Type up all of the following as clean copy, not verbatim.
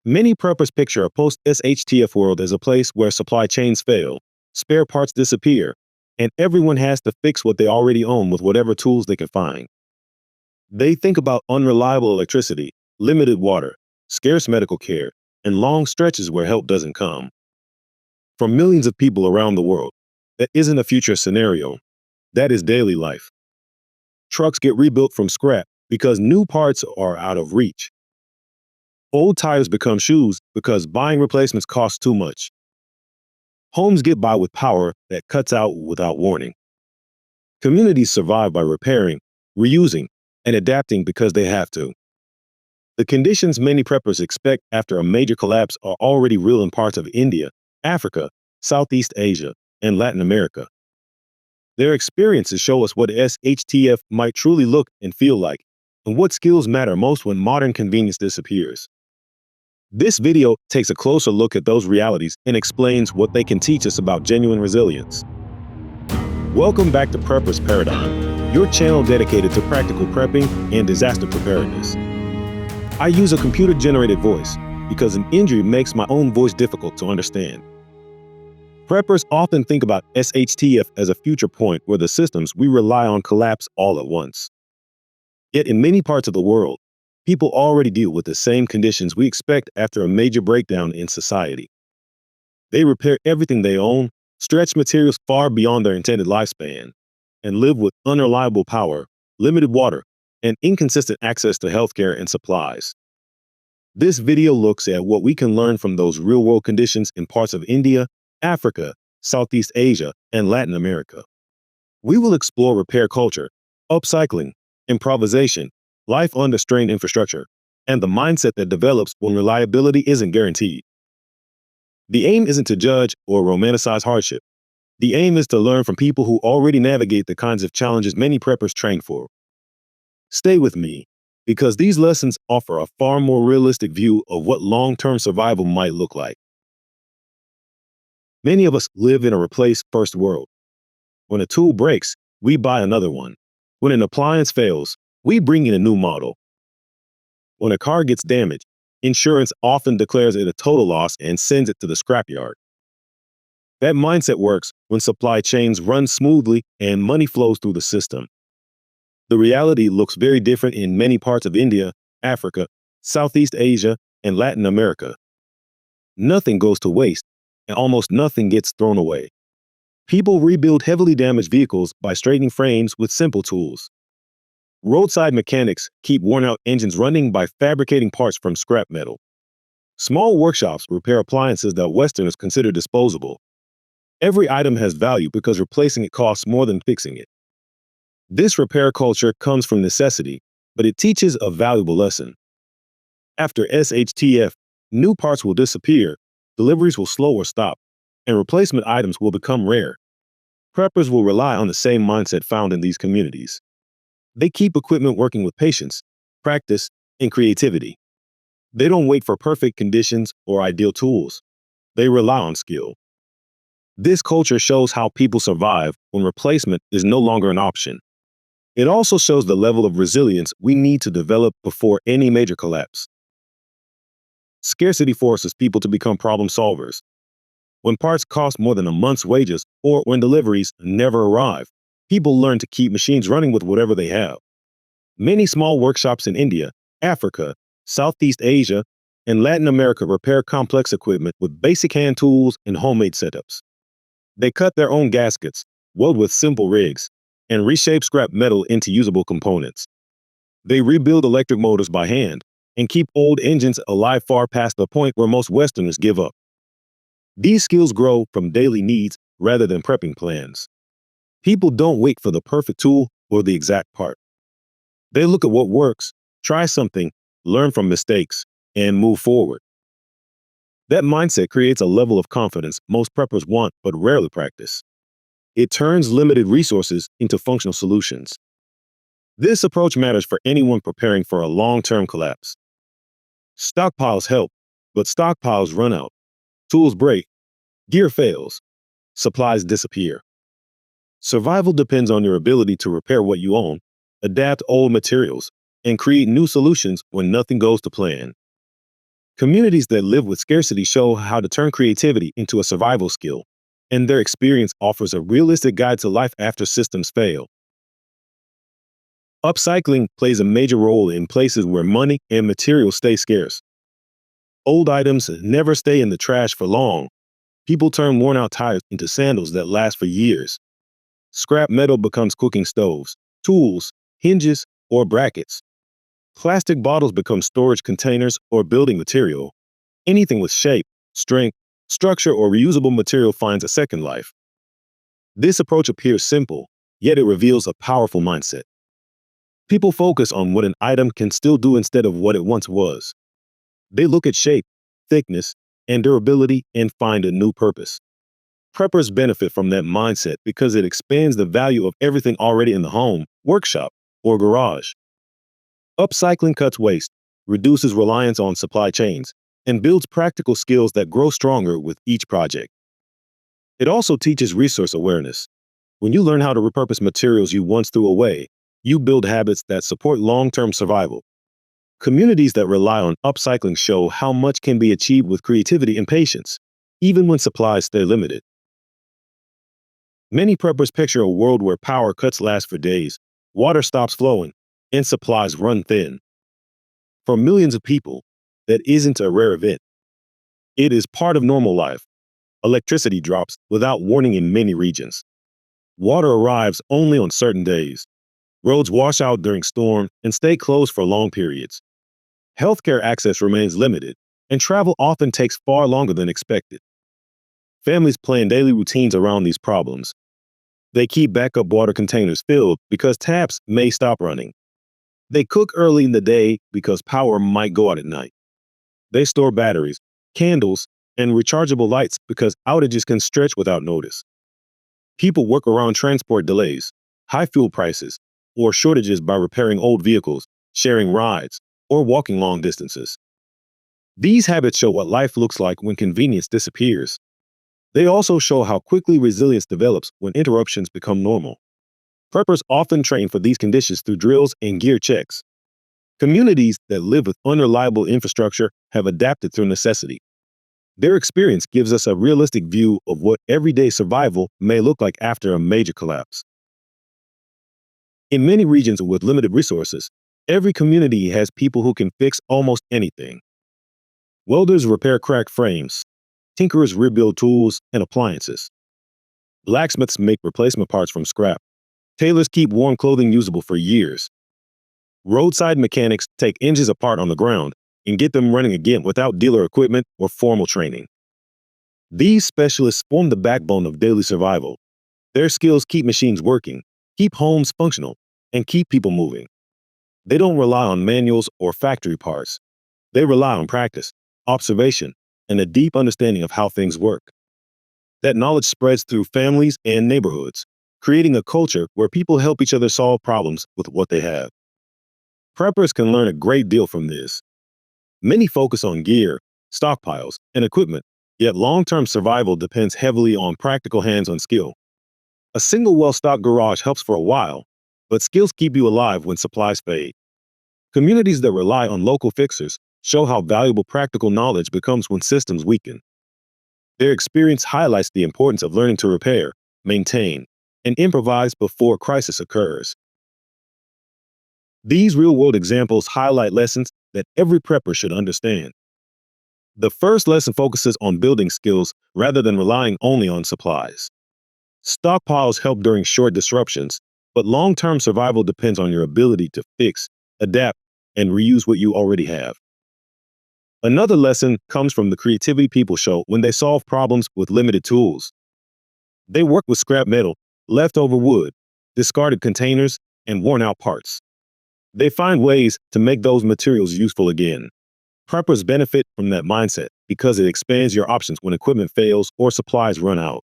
Many preppers picture a post-SHTF world as a place where supply chains fail, spare parts disappear, and everyone has to fix what they already own with whatever tools they can find. They think about unreliable electricity, limited water, scarce medical care, and long stretches where help doesn't come. For millions of people around the world, that isn't a future scenario. That is daily life. Trucks get rebuilt from scrap because new parts are out of reach. Old tires become shoes because buying replacements costs too much. Homes get by with power that cuts out without warning. Communities survive by repairing, reusing, and adapting because they have to. The conditions many preppers expect after a major collapse are already real in parts of India, Africa, Southeast Asia, and Latin America. Their experiences show us what SHTF might truly look and feel like, and what skills matter most when modern convenience disappears. This video takes a closer look at those realities and explains what they can teach us about genuine resilience. Welcome back to Prepper's Paradigm, your channel dedicated to practical prepping and disaster preparedness. I use a computer-generated voice because an injury makes my own voice difficult to understand. Preppers often think about SHTF as a future point where the systems we rely on collapse all at once. Yet in many parts of the world, people already deal with the same conditions we expect after a major breakdown in society. They repair everything they own, stretch materials far beyond their intended lifespan, and live with unreliable power, limited water, and inconsistent access to healthcare and supplies. This video looks at what we can learn from those real-world conditions in parts of India, Africa, Southeast Asia, and Latin America. We will explore repair culture, upcycling, improvisation, life under strained infrastructure, and the mindset that develops when reliability isn't guaranteed. The aim isn't to judge or romanticize hardship. The aim is to learn from people who already navigate the kinds of challenges many preppers train for. Stay with me, because these lessons offer a far more realistic view of what long-term survival might look like. Many of us live in a replace-first world. When a tool breaks, we buy another one. When an appliance fails, we bring in a new model. When a car gets damaged, insurance often declares it a total loss and sends it to the scrapyard. That mindset works when supply chains run smoothly and money flows through the system. The reality looks very different in many parts of India, Africa, Southeast Asia, and Latin America. Nothing goes to waste, and almost nothing gets thrown away. People rebuild heavily damaged vehicles by straightening frames with simple tools. Roadside mechanics keep worn-out engines running by fabricating parts from scrap metal. Small workshops repair appliances that Westerners consider disposable. Every item has value because replacing it costs more than fixing it. This repair culture comes from necessity, but it teaches a valuable lesson. After SHTF, new parts will disappear, deliveries will slow or stop, and replacement items will become rare. Preppers will rely on the same mindset found in these communities. They keep equipment working with patience, practice, and creativity. They don't wait for perfect conditions or ideal tools. They rely on skill. This culture shows how people survive when replacement is no longer an option. It also shows the level of resilience we need to develop before any major collapse. Scarcity forces people to become problem solvers. When parts cost more than a month's wages or when deliveries never arrive, people learn to keep machines running with whatever they have. Many small workshops in India, Africa, Southeast Asia, and Latin America repair complex equipment with basic hand tools and homemade setups. They cut their own gaskets, weld with simple rigs, and reshape scrap metal into usable components. They rebuild electric motors by hand and keep old engines alive far past the point where most Westerners give up. These skills grow from daily needs rather than prepping plans. People don't wait for the perfect tool or the exact part. They look at what works, try something, learn from mistakes, and move forward. That mindset creates a level of confidence most preppers want but rarely practice. It turns limited resources into functional solutions. This approach matters for anyone preparing for a long-term collapse. Stockpiles help, but stockpiles run out. Tools break, gear fails, supplies disappear. Survival depends on your ability to repair what you own, adapt old materials, and create new solutions when nothing goes to plan. Communities that live with scarcity show how to turn creativity into a survival skill, and their experience offers a realistic guide to life after systems fail. Upcycling plays a major role in places where money and materials stay scarce. Old items never stay in the trash for long. People turn worn out tires into sandals that last for years. Scrap metal becomes cooking stoves, tools, hinges, or brackets. Plastic bottles become storage containers or building material. Anything with shape, strength, structure, or reusable material finds a second life. This approach appears simple, yet it reveals a powerful mindset. People focus on what an item can still do instead of what it once was. They look at shape, thickness, and durability and find a new purpose. Preppers benefit from that mindset because it expands the value of everything already in the home, workshop, or garage. Upcycling cuts waste, reduces reliance on supply chains, and builds practical skills that grow stronger with each project. It also teaches resource awareness. When you learn how to repurpose materials you once threw away, you build habits that support long-term survival. Communities that rely on upcycling show how much can be achieved with creativity and patience, even when supplies stay limited. Many preppers picture a world where power cuts last for days, water stops flowing, and supplies run thin. For millions of people, that isn't a rare event. It is part of normal life. Electricity drops without warning in many regions. Water arrives only on certain days. Roads wash out during storms and stay closed for long periods. Healthcare access remains limited, and travel often takes far longer than expected. Families plan daily routines around these problems. They keep backup water containers filled because taps may stop running. They cook early in the day because power might go out at night. They store batteries, candles, and rechargeable lights because outages can stretch without notice. People work around transport delays, high fuel prices, or shortages by repairing old vehicles, sharing rides, or walking long distances. These habits show what life looks like when convenience disappears. They also show how quickly resilience develops when interruptions become normal. Preppers often train for these conditions through drills and gear checks. Communities that live with unreliable infrastructure have adapted through necessity. Their experience gives us a realistic view of what everyday survival may look like after a major collapse. In many regions with limited resources, every community has people who can fix almost anything. Welders repair cracked frames. Tinkerers rebuild tools and appliances. Blacksmiths make replacement parts from scrap. Tailors keep worn clothing usable for years. Roadside mechanics take engines apart on the ground and get them running again without dealer equipment or formal training. These specialists form the backbone of daily survival. Their skills keep machines working, keep homes functional, and keep people moving. They don't rely on manuals or factory parts. They rely on practice, observation, and a deep understanding of how things work. That knowledge spreads through families and neighborhoods, creating a culture where people help each other solve problems with what they have. Preppers can learn a great deal from this. Many focus on gear, stockpiles, and equipment, yet long-term survival depends heavily on practical hands-on skill. A single well-stocked garage helps for a while, but skills keep you alive when supplies fade. Communities that rely on local fixers show how valuable practical knowledge becomes when systems weaken. Their experience highlights the importance of learning to repair, maintain, and improvise before crisis occurs. These real-world examples highlight lessons that every prepper should understand. The first lesson focuses on building skills rather than relying only on supplies. Stockpiles help during short disruptions, but long-term survival depends on your ability to fix, adapt, and reuse what you already have. Another lesson comes from the creativity people show when they solve problems with limited tools. They work with scrap metal, leftover wood, discarded containers, and worn-out parts. They find ways to make those materials useful again. Preppers benefit from that mindset because it expands your options when equipment fails or supplies run out.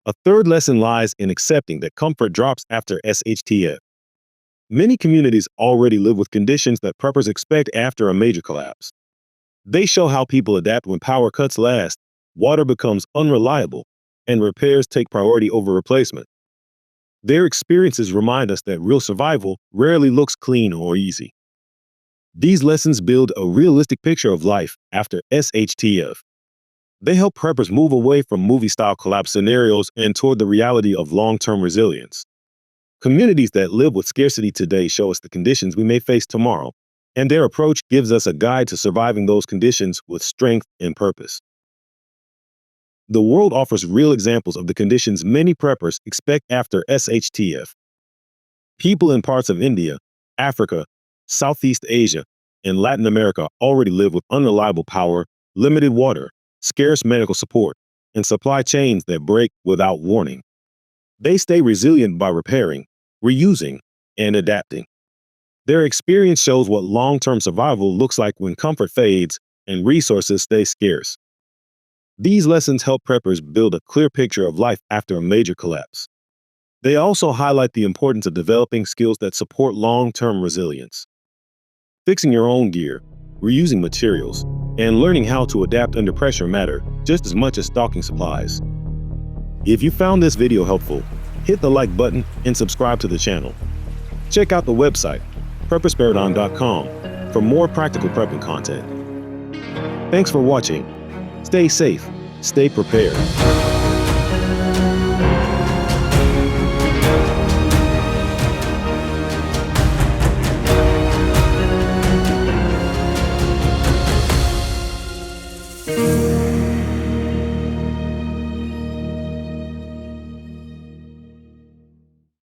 A third lesson lies in accepting that comfort drops after SHTF. Many communities already live with conditions that preppers expect after a major collapse. They show how people adapt when power cuts last, water becomes unreliable, and repairs take priority over replacement. Their experiences remind us that real survival rarely looks clean or easy. These lessons build a realistic picture of life after SHTF. They help preppers move away from movie-style collapse scenarios and toward the reality of long-term resilience. Communities that live with scarcity today show us the conditions we may face tomorrow, and their approach gives us a guide to surviving those conditions with strength and purpose. The world offers real examples of the conditions many preppers expect after SHTF. People in parts of India, Africa, Southeast Asia, and Latin America already live with unreliable power, limited water, scarce medical support, and supply chains that break without warning. They stay resilient by repairing, reusing, and adapting. Their experience shows what long-term survival looks like when comfort fades and resources stay scarce. These lessons help preppers build a clear picture of life after a major collapse. They also highlight the importance of developing skills that support long-term resilience. Fixing your own gear, reusing materials, and learning how to adapt under pressure matter just as much as stocking supplies. If you found this video helpful, hit the like button and subscribe to the channel. Check out the website, preparedness.com, for more practical prepping content. Thanks for watching. Stay safe, stay prepared.